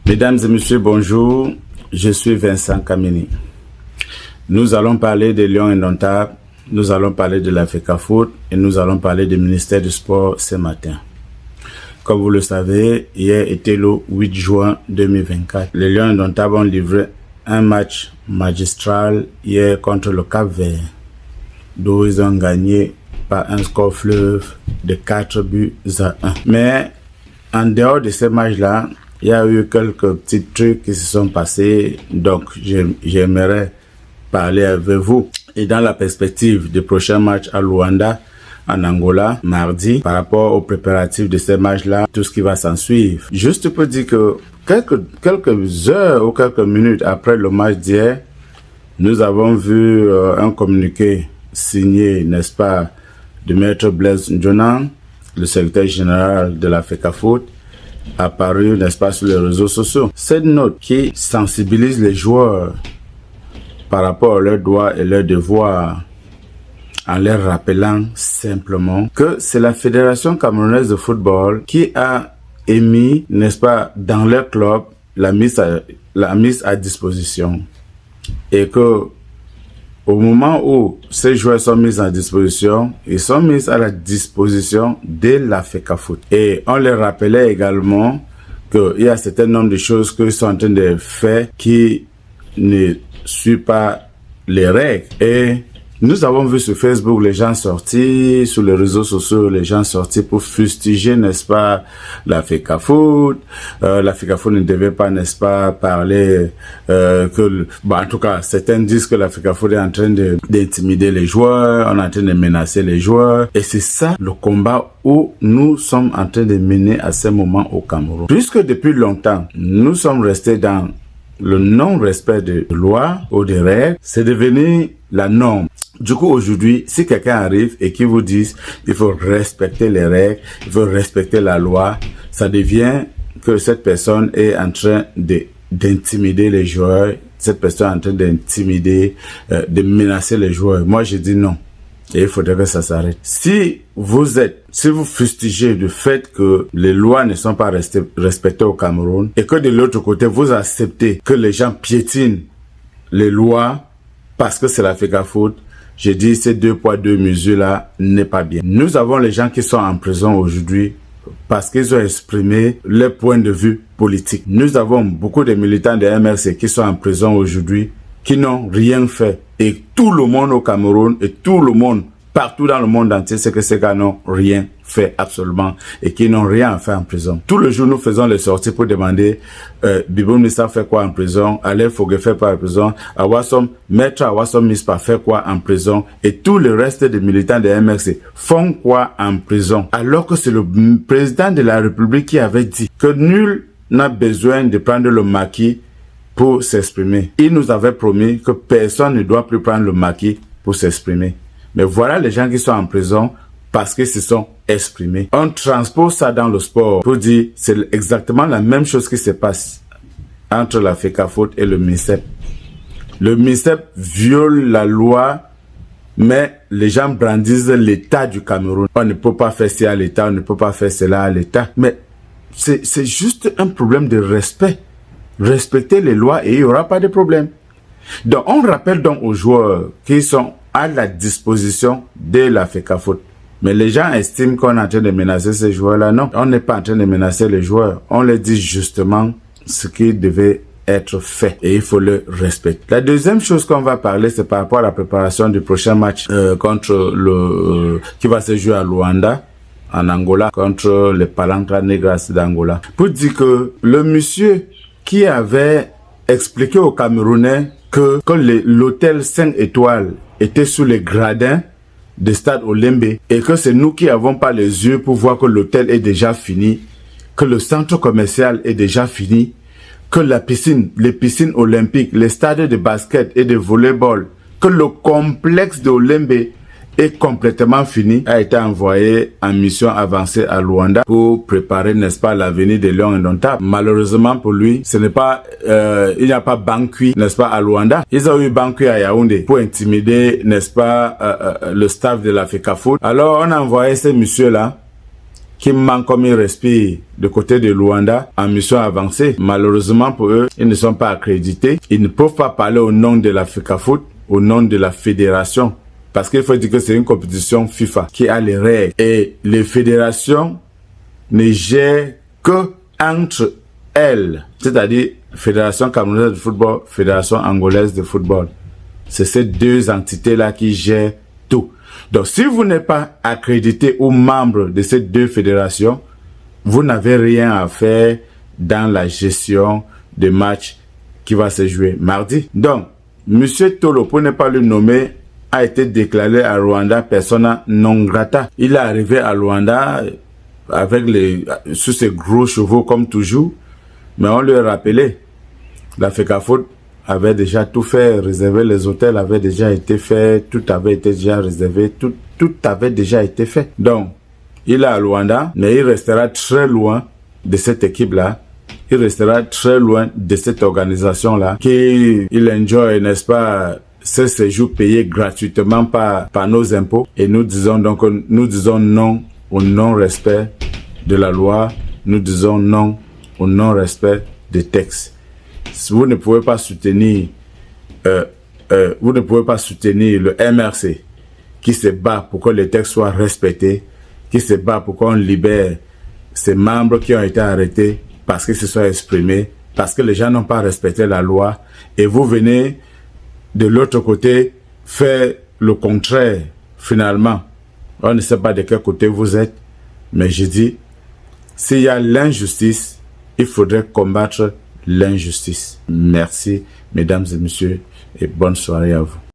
Mesdames et messieurs, bonjour. Je suis Vincent Kamini. Nous allons parler des Lions indomptables, nous allons parler de la FECAFOOT et nous allons parler du ministère du Sport ce matin. Comme vous le savez, hier était le 8 juin 2024. Les Lions indomptables ont livré un match magistral hier contre le Cap-Vert, d'où ils ont gagné par un score fleuve de 4-1. Mais en dehors de ces matchs-là, il y a eu quelques petits trucs qui se sont passés, donc j'aimerais parler avec vous. Et dans la perspective du prochain match à Luanda, en Angola, mardi, par rapport aux préparatifs de ces matchs-là, tout ce qui va s'en suivre. Juste pour dire que quelques heures ou quelques minutes après le match d'hier, nous avons vu un communiqué signé, n'est-ce pas, de Maître Blaise Njonan, le secrétaire général de la FECAFOOT, apparu, n'est-ce pas, sur les réseaux sociaux. Cette note qui sensibilise les joueurs par rapport à leurs droits et leurs devoirs, en leur rappelant simplement que c'est la Fédération camerounaise de football qui a émis, n'est-ce pas, dans leur club, la mise à disposition. Et que au moment où ces joueurs sont mis à disposition, ils sont mis à la disposition de la FECAFOOT. Et on leur rappelait également qu'il y a un certain nombre de choses qu'ils sont en train de faire qui ne suivent pas les règles. Et nous avons vu sur Facebook les gens sortis, sur les réseaux sociaux les gens sortis pour fustiger, n'est-ce pas, la FECAFOOT. La FECAFOOT ne devait pas, n'est-ce pas, parler en tout cas, certains disent que la FECAFOOT est en train d'intimider les joueurs, on est en train de menacer les joueurs. Et c'est ça le combat où nous sommes en train de mener à ce moment au Cameroun. Puisque depuis longtemps, nous sommes restés dans le non-respect des lois ou des règles, c'est devenu la norme. Du coup, aujourd'hui, si quelqu'un arrive et qui vous dit il faut respecter les règles, il faut respecter la loi, ça devient que cette personne est en train d'intimider les joueurs, cette personne est en train d'intimider, de menacer les joueurs. Moi, je dis non. Et il faudrait que ça s'arrête. Si vous fustigez du fait que les lois ne sont pas respectées au Cameroun et que de l'autre côté, vous acceptez que les gens piétinent les lois parce que c'est la FECAFOOT, je dis ces deux poids, deux mesures-là n'est pas bien. Nous avons les gens qui sont en prison aujourd'hui parce qu'ils ont exprimé leur point de vue politique. Nous avons beaucoup de militants de MRC qui sont en prison aujourd'hui, qui n'ont rien fait. Et tout le monde au Cameroun et tout le monde partout dans le monde entier sait que ces gars n'ont rien fait absolument et qui n'ont rien à faire en prison. Tout le jour, nous faisons les sorties pour demander Biboum Nissa fait quoi en prison, Alain Fogué fait quoi en prison, Maître Awassom Mispa fait quoi en prison et tout le reste des militants de MRC font quoi en prison. Alors que c'est le président de la République qui avait dit que nul n'a besoin de prendre le maquis pour s'exprimer. Il nous avait promis que personne ne doit plus prendre le maquis pour s'exprimer. Mais voilà les gens qui sont en prison parce qu'ils se sont exprimés. On transpose ça dans le sport pour dire c'est exactement la même chose qui se passe entre la FECAFOOT et le MINSEP. Le MINSEP viole la loi, mais les gens brandissent l'État du Cameroun. On ne peut pas faire ça à l'État, on ne peut pas faire cela à l'État. Mais c'est juste un problème de respect. Respecter les lois et il n'y aura pas de problème. Donc, on rappelle donc aux joueurs qui sont à la disposition de la FECAFOOT. Mais les gens estiment qu'on est en train de menacer ces joueurs-là. Non, on n'est pas en train de menacer les joueurs. On leur dit justement ce qui devait être fait et il faut le respecter. La deuxième chose qu'on va parler, c'est par rapport à la préparation du prochain match qui va se jouer à Luanda, en Angola, contre les Palantra Negras d'Angola. Pour dire que le monsieur qui avait expliqué aux Camerounais que l'hôtel 5 étoiles était sous les gradins du stade Olembe et que c'est nous qui n'avons pas les yeux pour voir que l'hôtel est déjà fini, que le centre commercial est déjà fini, que les piscines olympiques, les stades de basket et de volleyball, que le complexe de Olembe est complètement fini, a été envoyé en mission avancée à Luanda pour préparer, n'est-ce pas, l'avenir des Lions indomptables. Malheureusement pour lui, ce n'est pas, il n'y a pas banquet, n'est-ce pas, à Luanda. Ils ont eu banquet à Yaoundé pour intimider, n'est-ce pas, le staff de la FECAFOOT. Alors on a envoyé ces messieurs-là qui manquent comme ils respirent de côté de Luanda en mission avancée. Malheureusement pour eux, ils ne sont pas accrédités. Ils ne peuvent pas parler au nom de l'Africafoot, au nom de la fédération. Parce qu'il faut dire que c'est une compétition FIFA qui a les règles. Et les fédérations ne gèrent que entre elles. C'est-à-dire Fédération camerounaise de football, Fédération angolaise de football. C'est ces deux entités-là qui gèrent tout. Donc, si vous n'êtes pas accrédité ou membre de ces deux fédérations, vous n'avez rien à faire dans la gestion des matchs qui va se jouer mardi. Donc, Monsieur Tolo, pour ne pas le nommer, a été déclaré à Rwanda persona non grata. Il est arrivé à Rwanda avec sous ses gros chevaux comme toujours, mais on lui a rappelé, la FECAFOOT avait déjà tout fait, réservé, les hôtels avaient déjà été faits, tout avait été déjà réservé, tout avait déjà été fait. Donc, il est à Luanda, mais il restera très loin de cette équipe-là. Il restera très loin de cette organisation-là, qu'il enjoy, n'est-ce pas, ce séjour payé gratuitement par nos impôts. Et nous disons non au non-respect de la loi. Nous disons non au non-respect des textes. Vous ne pouvez pas soutenir, le MRC qui se bat pour que les textes soient respectés, qui se bat pour qu'on libère ces membres qui ont été arrêtés parce qu'ils se sont exprimés, parce que les gens n'ont pas respecté la loi, et vous venez de l'autre côté faire le contraire. Finalement, on ne sait pas de quel côté vous êtes, mais je dis, s'il y a l'injustice, il faudrait combattre l'injustice. Merci, mesdames et messieurs, et bonne soirée à vous.